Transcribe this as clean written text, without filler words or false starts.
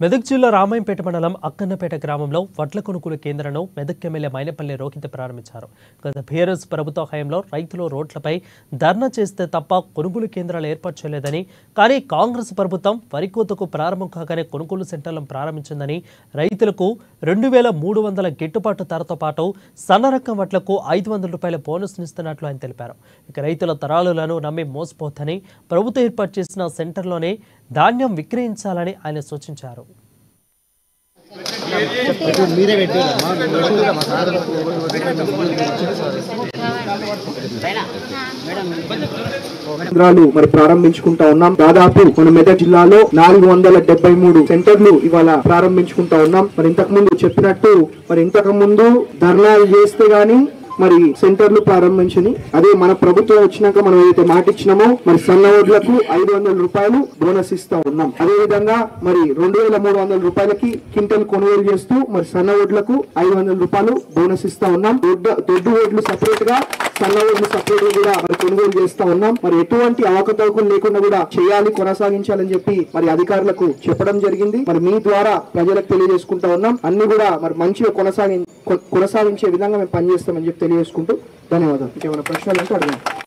మెదక్ జిల్లా రామాయంపేట మండలం అక్కన్నపేట గ్రామంలో వడ్ల కొనుగోలు కేంద్రాలను మెదక్ ఎమ్మెల్యే మైనపల్లి రోహిత్ ప్రారంభించారు. గత బీఆర్ఎస్ ప్రభుత్వ హయాంలో రైతులు రోడ్లపై ధర్నా చేస్తే తప్ప కొనుగోలు కేంద్రాలు ఏర్పాటు చేయలేదని, కానీ కాంగ్రెస్ ప్రభుత్వం వరి కోతకు ప్రారంభం కాగానే కొనుగోలు సెంటర్లను ప్రారంభించిందని, రైతులకు 2300 గిట్టుబాటు ధరతో పాటు సన్న రకం వడ్లకు 500 రూపాయల బోనస్ ఇస్తున్నట్లు ఆయన తెలిపారు. ఇక రైతుల తరాలులను నమ్మి మోసపోతని ప్రభుత్వం ఏర్పాటు చేసిన సెంటర్లోనే ధాన్యం విక్రయించాలని ఆయన సూచించారు. మరి ప్రారంభించుకుంటా ఉన్నాం. దాదాపు మన మెదక్ జిల్లాలో 473 సెంటర్లు ఇవాళ ప్రారంభించుకుంటా ఉన్నాం. మరి ఇంతకు ముందు చెప్పినట్టు ఇంతకు ముందు ధర్నాలు చేస్తే గానీ మరి సెంటర్లు ప్రారంభించింది. అదే మన ప్రభుత్వం వచ్చినాక మనం ఏదైతే మాట ఇచ్చినామో మరి సన్న వడ్లకు 500 రూపాయలు బోనస్ ఇస్తా ఉన్నాం. అదే విధంగా మరి 2300 రూపాయలకి క్వింటల్ కొనుగోలు చేస్తూ మరి సన్న వడ్లకు 500 రూపాయలు బోనస్ ఇస్తా ఉన్నాం. దొడ్డు వడ్లు సపరేట్ గా, సన్న వడ్లు సపరేట్ గా కూడా మరి కొనుగోలు చేస్తా ఉన్నాం. మరి ఎటువంటి అవకతవకలు లేకుండా కూడా చేయాలి, కొనసాగించాలని చెప్పి మరి అధికారులకు చెప్పడం జరిగింది. మరి మీ ద్వారా ప్రజలకు తెలియజేసుకుంటా ఉన్నాం. అన్ని కూడా మరి మంచిగా కొనసాగించే విధంగా మేము పనిచేస్తామని చెప్పి తెలియజేసుకుంటూ ధన్యవాదాలు. ఇంకేమైనా ప్రశ్నలు అంటే అడగండి.